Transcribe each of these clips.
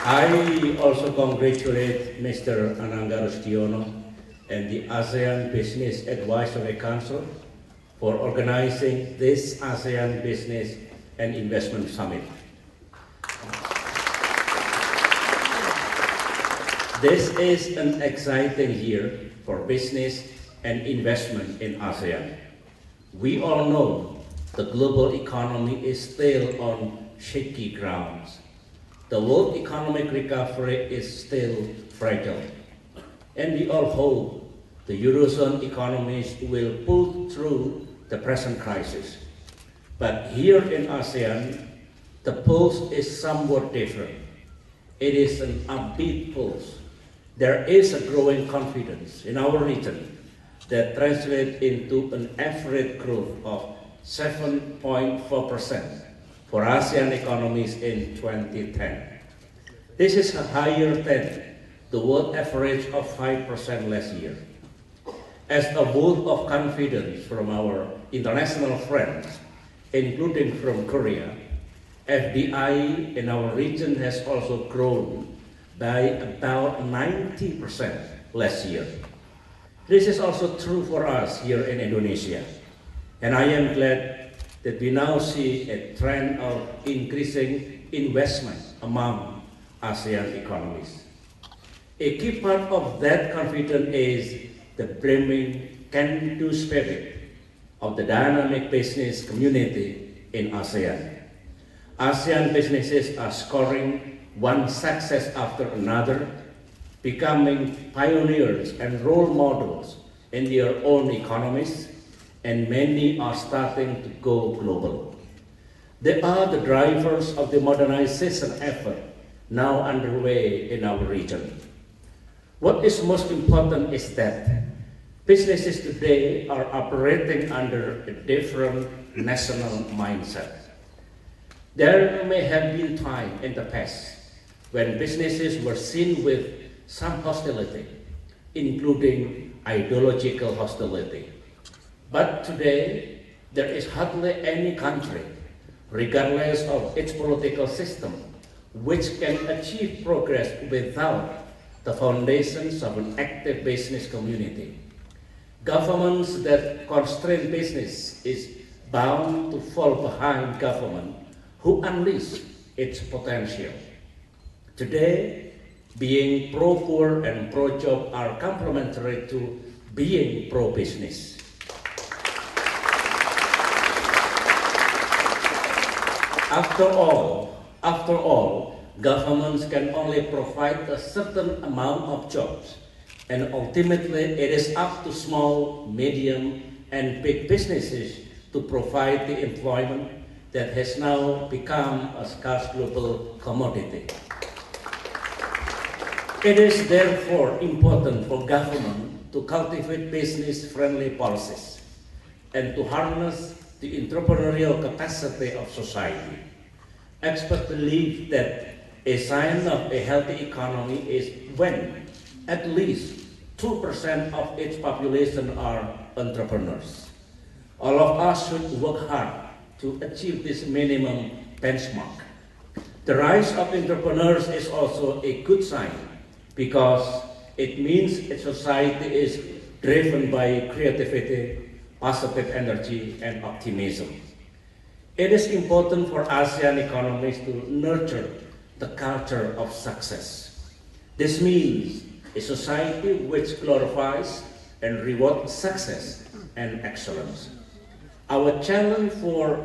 I also congratulate Mr. Ananga Rustiono and the ASEAN Business Advisory Council for organizing this ASEAN Business and Investment Summit. This is an exciting year for business and investment in ASEAN. We all know the global economy is still on shaky grounds. The world economic recovery is still fragile, and we all hope the Eurozone economies will pull through the present crisis. But here in ASEAN, the pulse is somewhat different. It is an upbeat pulse. There is a growing confidence in our region that translates into an average growth of 7.4% for ASEAN economies in 2010. This is higher than the world average of 5% last year. As a vote of confidence from our international friends, including from Korea, FDI in our region has also grown by about 90% last year. This is also true for us here in Indonesia, and I am glad that we now see a trend of increasing investment among ASEAN economies. A key part of that confidence is the brimming can-do spirit of the dynamic business community in ASEAN. ASEAN businesses are scoring one success after another, becoming pioneers and role models in their own economies, and many are starting to go global. They are the drivers of the modernization effort now underway in our region. What is most important is that businesses today are operating under a different national mindset. There may have been time in the past when businesses were seen with some hostility, including ideological hostility. But today, there is hardly any country, regardless of its political system, which can achieve progress without the foundations of an active business community. Governments that constrain business is bound to fall behind government who unleash its potential. Today, being pro-poor and pro-job are complementary to being pro-business. After all, governments can only provide a certain amount of jobs, and ultimately it is up to small, medium, and big businesses to provide the employment that has now become a scarce global commodity. It is therefore important for government to cultivate business-friendly policies and to harness the entrepreneurial capacity of society. Experts believe that a sign of a healthy economy is when at least 2% of its population are entrepreneurs. All of us should work hard to achieve this minimum benchmark. The rise of entrepreneurs is also a good sign because it means a society is driven by creativity, positive energy, and optimism. It is important for ASEAN economies to nurture the culture of success. This means a society which glorifies and rewards success and excellence. One challenge for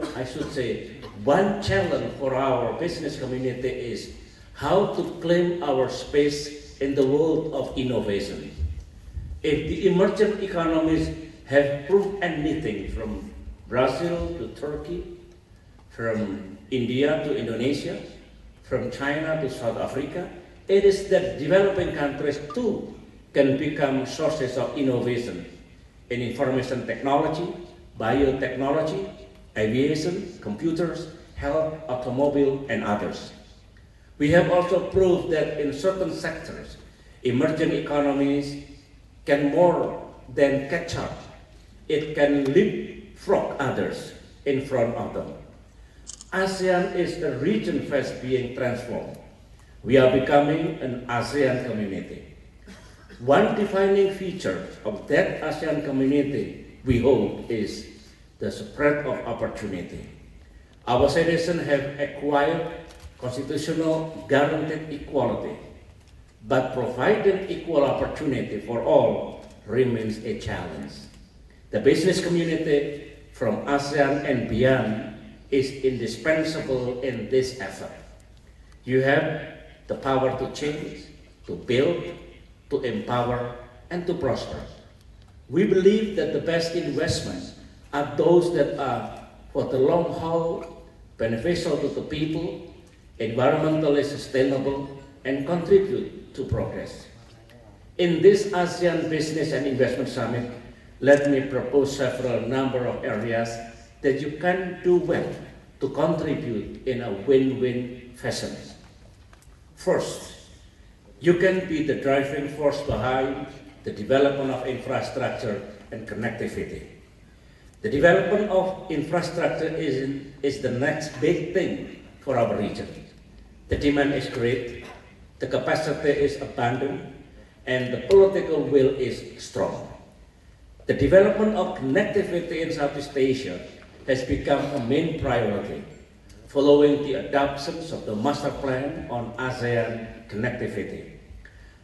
our business community is how to claim our space in the world of innovation. If the emerging economies have proved anything from Brazil to Turkey, from India to Indonesia, from China to South Africa, it is that developing countries too can become sources of innovation in information technology, biotechnology, aviation, computers, health, automobile, and others. We have also proved that in certain sectors, emerging economies can more than catch up. It can leapfrog others in front of them. ASEAN is a region fast being transformed. We are becoming an ASEAN community. One defining feature of that ASEAN community, we hope, is the spread of opportunity. Our citizens have acquired constitutional guaranteed equality, but providing equal opportunity for all remains a challenge. The business community from ASEAN and beyond is indispensable in this effort. You have the power to change, to build, to empower, and to prosper. We believe that the best investments are those that are, for the long haul, beneficial to the people, environmentally sustainable, and contribute to progress. In this ASEAN Business and Investment Summit, let me propose several number of areas that you can do well to contribute in a win-win fashion. First, you can be the driving force behind the development of infrastructure and connectivity. The development of infrastructure is the next big thing for our region. The demand is great, the capacity is abundant, and the political will is strong. The development of connectivity in Southeast Asia has become a main priority, following the adoption of the Master Plan on ASEAN connectivity.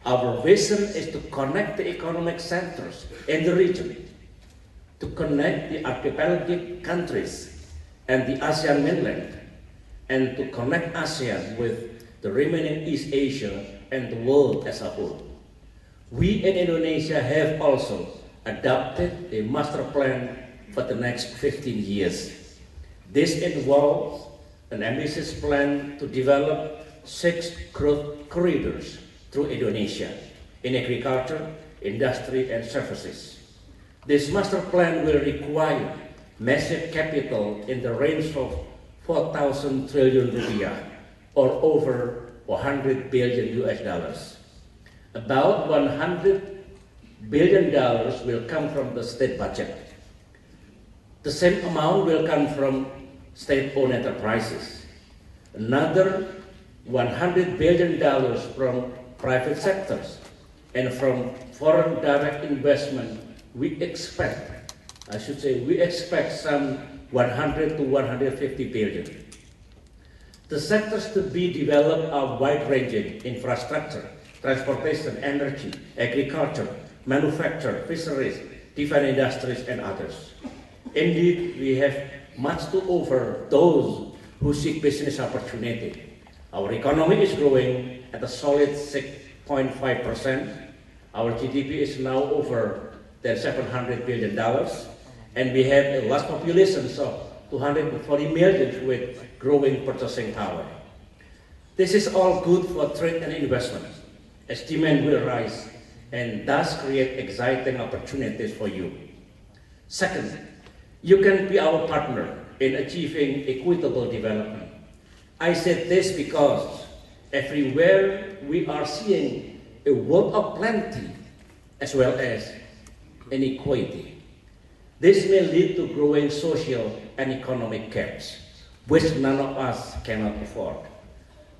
Our vision is to connect the economic centers in the region, to connect the archipelagic countries and the ASEAN mainland, and to connect ASEAN with the remaining East Asia and the world as a whole. We in Indonesia have also adopted a master plan for the next 15 years. This involves an ambitious plan to develop 6 growth corridors through Indonesia in agriculture, industry, and services. This master plan will require massive capital in the range of 4,000 trillion rupiah, or over 100 billion US dollars. About $100 billion will come from the state budget. The same amount will come from state-owned enterprises. Another $100 billion from private sectors, and from foreign direct investment, we expect some 100 to 150 billion. The sectors to be developed are wide-ranging: infrastructure, transportation, energy, agriculture, manufacture, fisheries, defense industries, and others. Indeed, we have much to offer those who seek business opportunity. Our economy is growing at a solid 6.5%. Our GDP is now over $700 billion, and we have a large population of 240 million with growing purchasing power. This is all good for trade and investment, as demand will rise and thus create exciting opportunities for you. Second, you can be our partner in achieving equitable development. I said this because everywhere we are seeing a world of plenty as well as inequality. This may lead to growing social and economic gaps, which none of us cannot afford.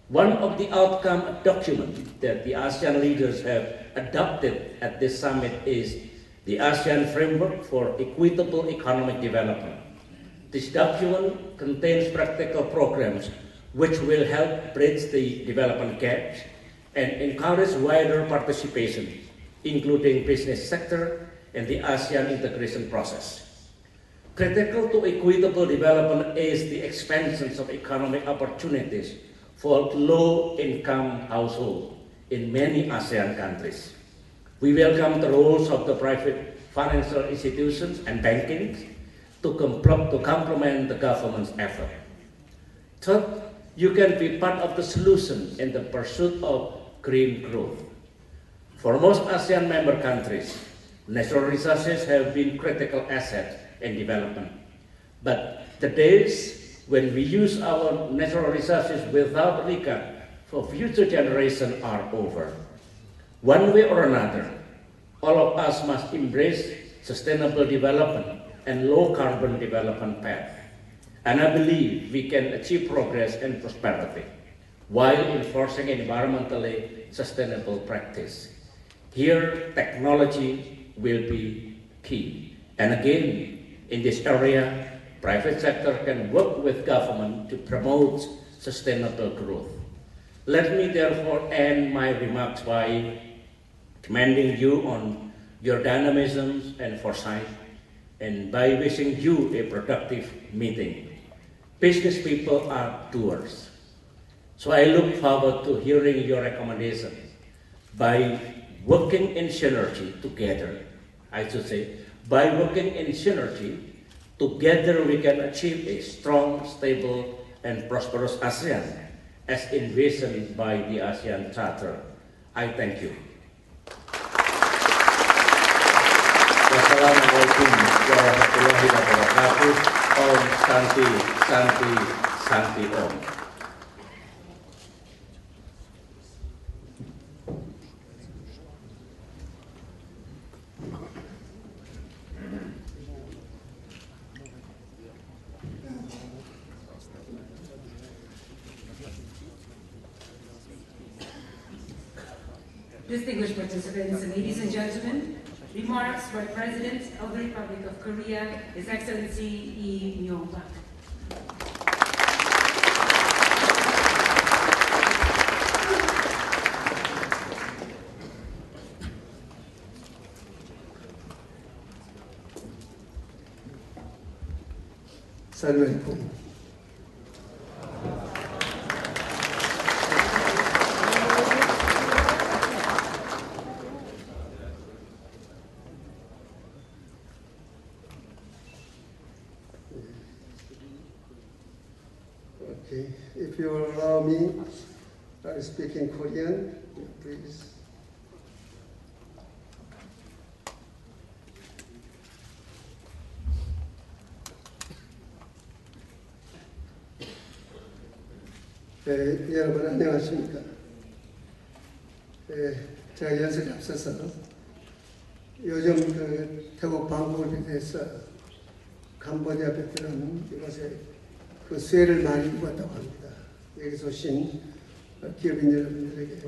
One of the outcome documents that the ASEAN leaders have adopted at this summit is the ASEAN Framework for Equitable Economic Development. This document contains practical programs which will help bridge the development gaps and encourage wider participation, including business sector and the ASEAN integration process. Critical to equitable development is the expansion of economic opportunities for low-income households in many ASEAN countries. We welcome the roles of the private financial institutions and banking to complement the government's effort. Third, you can be part of the solution in the pursuit of green growth. For most ASEAN member countries, natural resources have been critical assets in development. But the days when we use our natural resources without regard for future generations are over. One way or another, all of us must embrace sustainable development and low-carbon development path. And I believe we can achieve progress and prosperity while enforcing environmentally sustainable practice. Here, technology will be key. And again, in this area, private sector can work with government to promote sustainable growth. Let me therefore end my remarks by commending you on your dynamism and foresight, and by wishing you a productive meeting. Business people are doers. So I look forward to hearing your recommendations. By working in synergy together, I should say, by working in synergy, together we can achieve a strong, stable, and prosperous ASEAN as envisioned by the ASEAN Charter. I thank you. Wassalamualaikum warahmatullahi wabarakatuh. Om Santi, Santi, Santi Om. Distinguished participants, ladies and gentlemen, remarks by President of the Republic of Korea, His Excellency Lee Myung-bak. Assalamualaikum. Okay, if you will allow me, I speak in Korean, please. 여러분 안녕하십니까? 제가 연설에 앞서서 요즘 태국 방콕을 비롯해서 캄보디아, 베트남 이곳에 그 수혜를 많이 입었다고 합니다. 여기서 오신 기업인 여러분들에게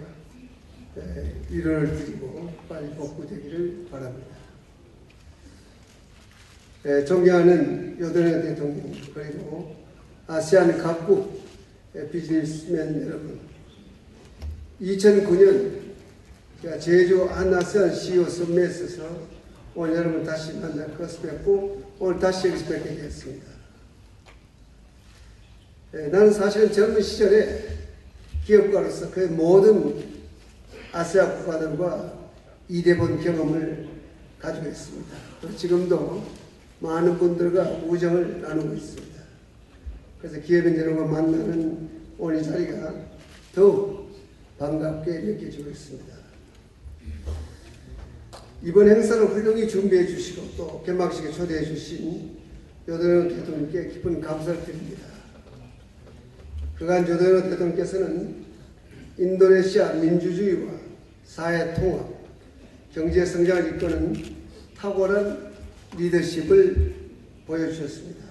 위로를 드리고 빨리 복구되기를 바랍니다. 존경하는 요도네 대통령 그리고 아세안 각국 비즈니스맨 여러분, 2009년 제주 한아세안 CEO 서밋에서 오늘 여러분 다시 만날 것을 뵙고 오늘 다시 여기서 뵙게 되었습니다. 나는 사실은 젊은 시절에 기업가로서 그 모든 아세아 국가들과 이대본 경험을 가지고 있습니다. 지금도 많은 분들과 우정을 나누고 있습니다. 그래서 기업인 여러분과 만나는 오늘 이 자리가 더욱 반갑게 느껴지고 있습니다. 이번 행사를 훌륭히 준비해 주시고 또 개막식에 초대해 주신 요도네 대통령께 깊은 감사를 드립니다. 그간 요도네 대통령께서는 인도네시아 민주주의와 사회 통합, 경제 성장을 이끄는 탁월한 리더십을 보여주셨습니다.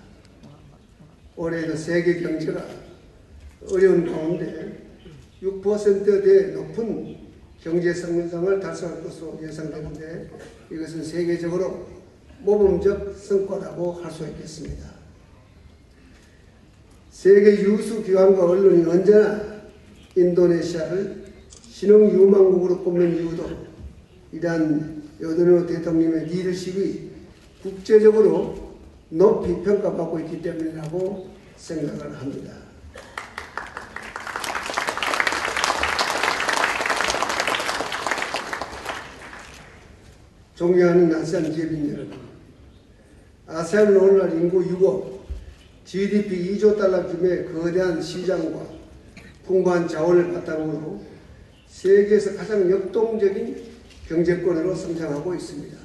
올해도 세계 경제가 어려운 가운데 6%대 높은 경제 성장을 달성할 것으로 예상되는데 이것은 세계적으로 모범적 성과라고 할 수 있겠습니다. 세계 유수 기관과 언론이 언제나 인도네시아를 신흥유망국으로 꼽는 이유도 이러한 요도네 대통령의 리더십이 국제적으로 높이 평가받고 있기 때문이라고 생각을 합니다. 존경하는 아세안 기업인 여러분, 아세안은 오늘날 인구 6억, GDP 2조 달러 규모의 거대한 시장과 풍부한 자원을 바탕으로 세계에서 가장 역동적인 경제권으로 성장하고 있습니다.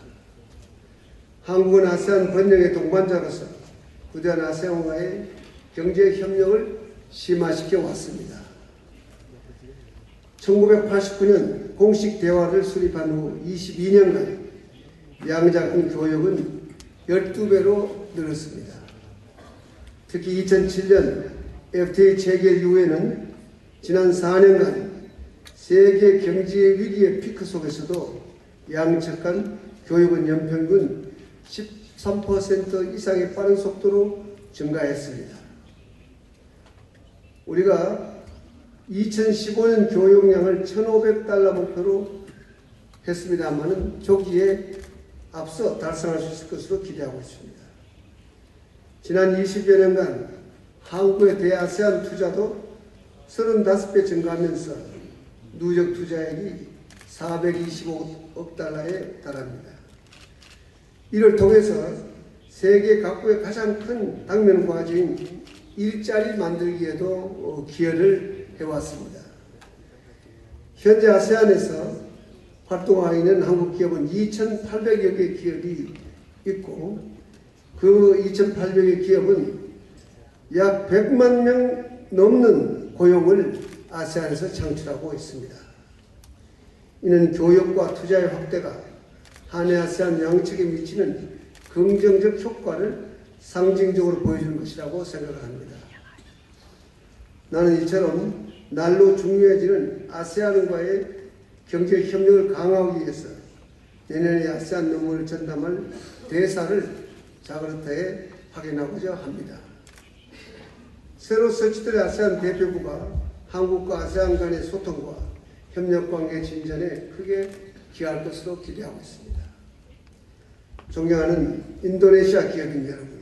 한국은 아세안 번영의 동반자로서 부대한 아세안과의 경제 협력을 심화시켜 왔습니다. 1989년 공식 대화를 수립한 후 22년간 양자 간 교역은 12배로 늘었습니다. 특히 2007년 FTA 체결 이후에는 지난 4년간 세계 경제 위기의 피크 속에서도 양측간 교육은 연평균 13% 이상의 빠른 속도로 증가했습니다. 우리가 2015년 교육량을 1,500달러 목표로 했습니다만은 조기에 앞서 달성할 수 있을 것으로 기대하고 있습니다. 지난 20여 년간 한국의 대아세안 투자도 35배 증가하면서 누적 투자액이 425억 달러에 달합니다. 이를 통해서 세계 각국의 가장 큰 당면 과제인 일자리 만들기에도 기여를 해왔습니다. 현재 아세안에서 활동하고 있는 한국 기업은 2,800여 개 기업이 있고 그 2,800여 기업은 약 100만 명 넘는 고용을 아세안에서 창출하고 있습니다. 이는 교육과 투자의 확대가 한해 아세안 양측에 미치는 긍정적 효과를 상징적으로 보여주는 것이라고 생각을 합니다. 나는 이처럼 날로 중요해지는 아세안과의 경제 협력을 강화하기 위해서 내년에 아세안 논문을 전담할 대사를 자카르타에 파견하고자 합니다. 새로 설치될 아세안 대표부가 한국과 아세안 간의 소통과 협력관계 진전에 크게 기여할 것으로 기대하고 있습니다. 존경하는 인도네시아 기업인 여러분,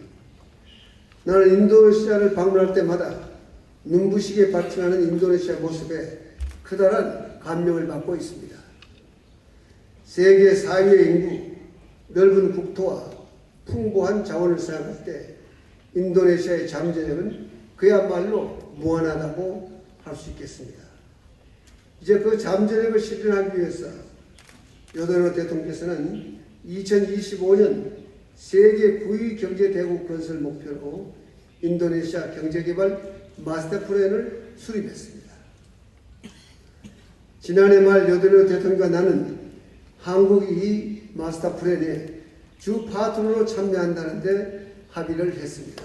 나는 인도네시아를 방문할 때마다 눈부시게 발전하는 인도네시아 모습에 커다란 감명을 받고 있습니다. 세계 4위의 인구, 넓은 국토와 풍부한 자원을 생각할 때 인도네시아의 잠재력은 그야말로 무한하다고 할 수 있겠습니다. 이제 그 잠재력을 실현하기 위해서 요도노 대통령께서는 2025년 세계 9위 경제대국 건설 목표로 인도네시아 경제개발 마스터 플랜을 수립했습니다. 지난해 말 요도노 대통령과 나는 한국이 이 마스터 플랜에 주 파트너로 참여한다는 데 합의를 했습니다.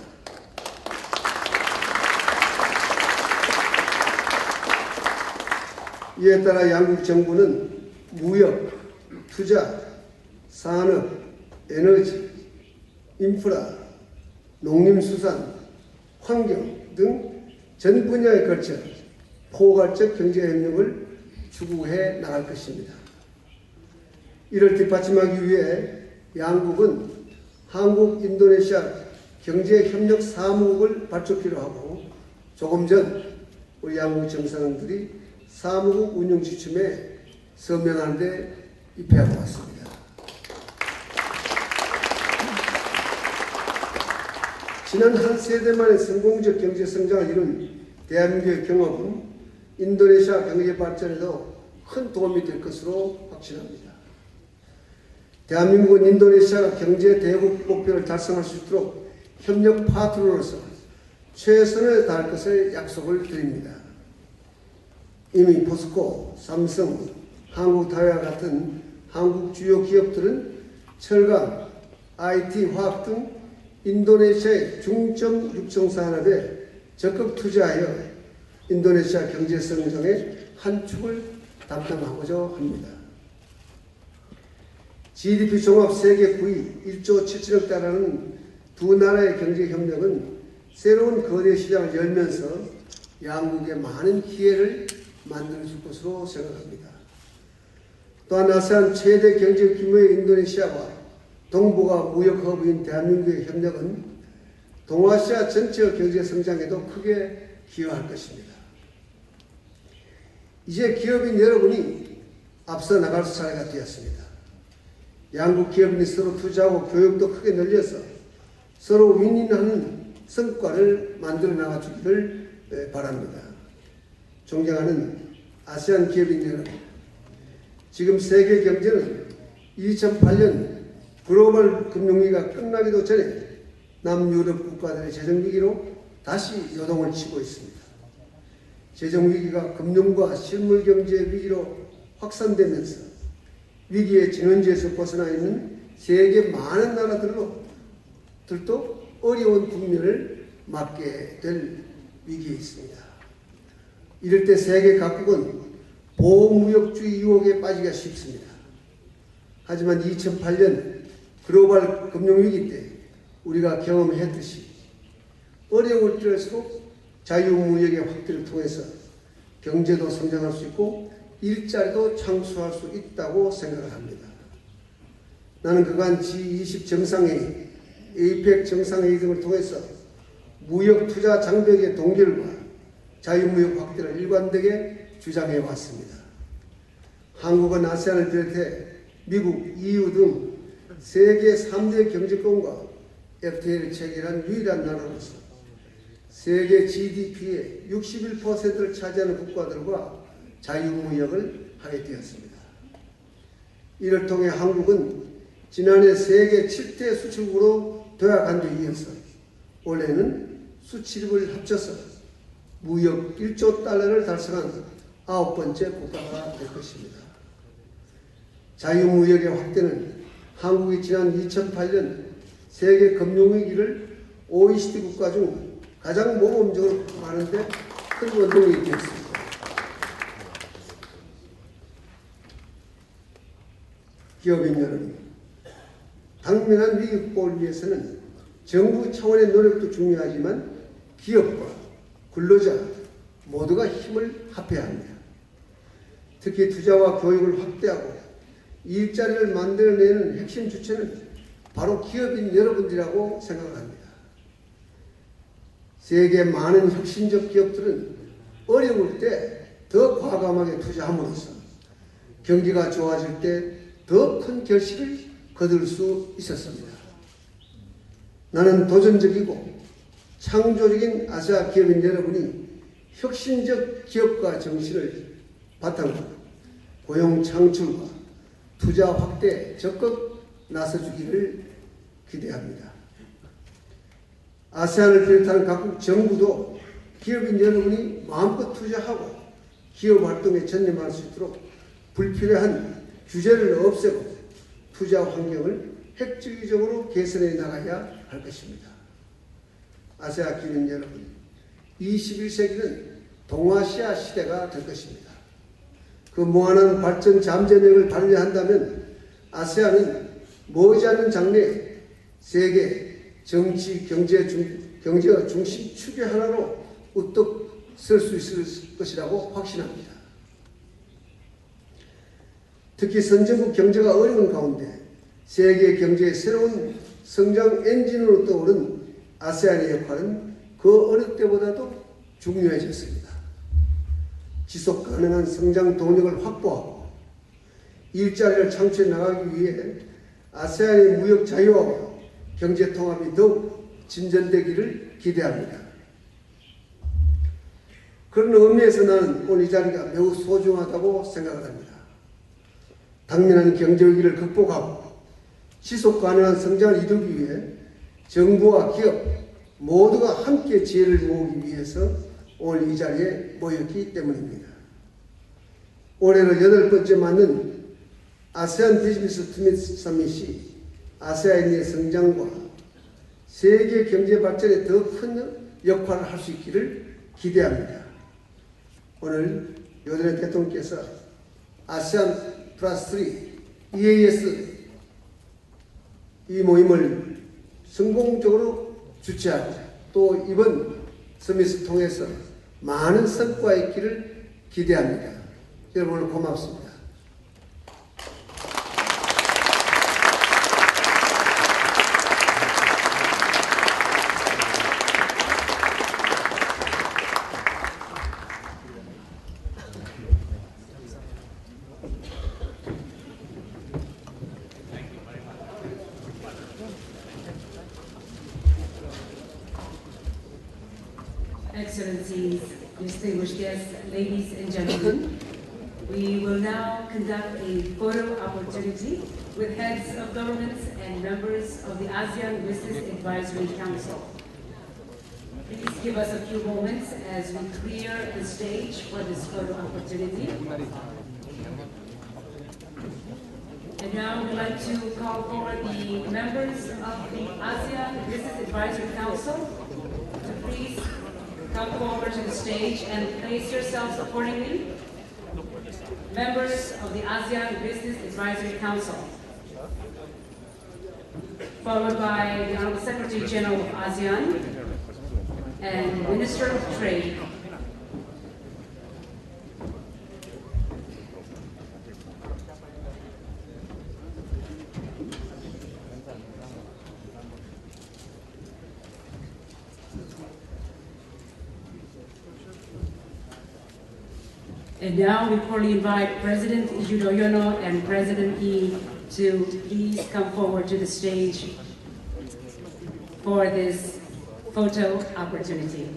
이에 따라 양국 정부는 무역, 투자, 산업, 에너지, 인프라, 농림수산, 환경 등 전 분야에 걸쳐 포괄적 경제협력을 추구해 나갈 것입니다. 이를 뒷받침하기 위해 양국은 한국 인도네시아 경제협력 사무국을 발족키로 하고 조금 전 우리 양국 정상들이 사무국 운영 지침에 서명하는 데 입회하고 왔습니다. 지난 한 세대 만에 성공적 경제 성장을 이룬 대한민국의 경험은 인도네시아 경제 발전에도 큰 도움이 될 것으로 확신합니다. 대한민국은 인도네시아가 경제 대국 목표를 달성할 수 있도록 협력 파트너로서 최선을 다할 것을 약속을 드립니다. 이미 포스코, 삼성, 한국타이와 같은 한국 주요 기업들은 철강, IT, 화학 등 인도네시아의 중점 육성 산업에 적극 투자하여 인도네시아 경제 성장의 한 축을 담당하고자 합니다. GDP 종합 세계 9위 1조 7천억 달러는 두 나라의 경제 협력은 새로운 거대 시장을 열면서 양국에 많은 기회를 만들어줄 것으로 생각합니다. 또한 아세안 최대 경제 규모의 인도네시아와 동북아 무역 허브인 대한민국의 협력은 동아시아 전체의 경제 성장에도 크게 기여할 것입니다. 이제 기업인 여러분이 앞서 나갈 차례가 되었습니다. 양국 기업인이 서로 투자하고 교육도 크게 늘려서 서로 윈윈하는 성과를 만들어 나가주기를 바랍니다. 존경하는 아세안 기업인 여러분, 지금 세계 경제는 2008년 글로벌 금융위기가 끝나기도 전에 남유럽 국가들의 재정위기로 다시 요동을 치고 있습니다. 재정위기가 금융과 실물경제 위기로 확산되면서 위기의 진원지에서 벗어나 있는 세계 많은 나라들도 어려운 국면을 맞게 될 위기에 있습니다. 이럴 때 세계 각국은 보호무역주의 유혹에 빠지기가 쉽습니다. 하지만 2008년 글로벌 금융위기 때 우리가 경험했듯이 어려울 때일수록 자유무역의 확대를 통해서 경제도 성장할 수 있고 일자리도 창출할 수 있다고 생각을 합니다. 나는 그간 G20 정상회의, APEC 정상회의 등을 통해서 무역 투자 장벽의 동결과 자유무역 확대를 일관되게 주장해 왔습니다. 한국은 아세안을 비롯해 미국, EU 등 세계 3대 경제권과 FTA를 체결한 유일한 나라로서 세계 GDP의 61%를 차지하는 국가들과 자유무역을 하게 되었습니다. 이를 통해 한국은 지난해 세계 7대 수출국으로 도약한 데 이어서 올해는 수출입을 합쳐서 무역 1조 달러를 달성한 9번째 국가가 될 것입니다. 자유무역의 확대는 한국이 지난 2008년 세계 금융위기를 OECD 국가 중 가장 모범적으로 하는 데 큰 원동력이 되었습니다. 기업인 여러분, 당면한 위기 극복을 위해서는 정부 차원의 노력도 중요하지만 기업과 근로자 모두가 힘을 합해야 합니다. 특히 투자와 교육을 확대하고 일자리를 만들어내는 핵심 주체는 바로 기업인 여러분들이라고 생각을 합니다. 세계 많은 혁신적 기업들은 어려울 때 더 과감하게 투자함으로써 경기가 좋아질 때 더 큰 결실을 거둘 수 있었습니다. 나는 도전적이고 창조적인 아시아 기업인 여러분이 혁신적 기업가 정신을 바탕으로 고용 창출과 투자 확대에 적극 나서주기를 기대합니다. 아세안을 비롯한 각국 정부도 기업인 여러분이 마음껏 투자하고 기업 활동에 전념할 수 있도록 불필요한 규제를 없애고 투자 환경을 획기적으로 개선해 나가야 할 것입니다. 아세아 기업인 여러분, 21세기는 동아시아 시대가 될 것입니다. 그 무한한 발전 잠재력을 발휘한다면 아세안은 머지않은 장래에 세계 정치, 경제의 중심 축의 하나로 우뚝 설 수 있을 것이라고 확신합니다. 특히 선진국 경제가 어려운 가운데 세계 경제의 새로운 성장 엔진으로 떠오른 아세안의 역할은 그 어느 때보다도 중요해졌습니다. 지속 가능한 성장 동력을 확보하고 일자리를 창출해 나가기 위해 아세안의 무역 자유화와 경제 통합이 더욱 진전되기를 기대합니다. 그런 의미에서 나는 오늘 이 자리가 매우 소중하다고 생각을 합니다. 당면한 경제 위기를 극복하고 지속 가능한 성장을 이루기 위해 정부와 기업 모두가 함께 지혜를 모으기 위해서 오늘 이 자리에 모였기 때문입니다. 올해로 8번째 맞는 아세안 비즈니스 서밋이 아세안의 성장과 세계 경제 발전에 더 큰 역할을 할 수 있기를 기대합니다. 오늘 요전의 대통령께서 아세안 플러스 3 EAS 이 모임을 성공적으로 주최하고 또 이번 서밋을 통해서 많은 성과가 있기를 기대합니다. 여러분 오늘 고맙습니다. Excellencies, distinguished guests, ladies and gentlemen, we will now conduct a photo opportunity with heads of governments and members of the ASEAN Business Advisory Council. Please give us a few moments as we clear the stage for this photo opportunity. And now we'd like to call forward the members of the ASEAN Business Advisory Council to please come forward to the stage and place yourselves accordingly. Members of the ASEAN Business Advisory Council, followed by the Honorable Secretary General of ASEAN and Minister of Trade. And now we cordially invite President Yudhoyono and President Lee to please come forward to the stage for this photo opportunity.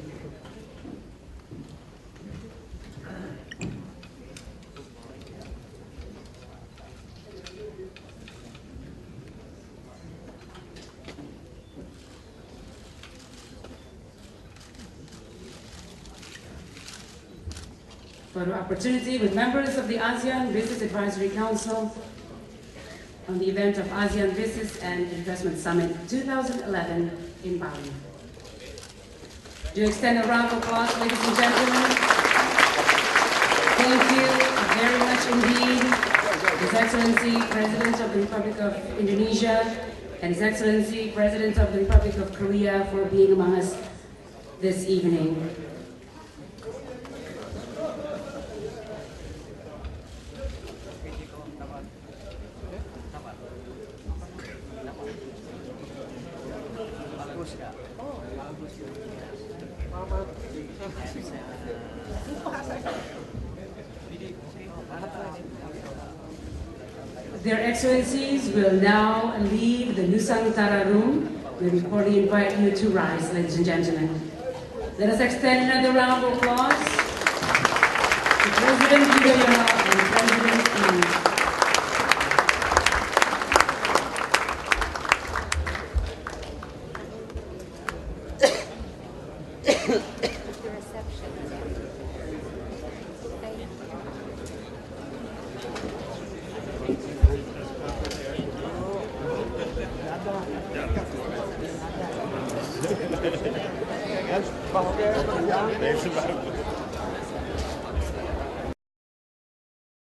Photo opportunity with members of the ASEAN Business Advisory Council on the event of ASEAN Business and Investment Summit 2011 in Bali. Do extend a round of applause, ladies and gentlemen. Thank you very much indeed, His Excellency President of the Republic of Indonesia and His Excellency President of the Republic of Korea for being among us this evening. Their Excellencies will now leave the Nusantara room. We cordially invite you to rise, ladies and gentlemen. Let us extend another round of applause to President Yudhoyono and President Lee. Ja,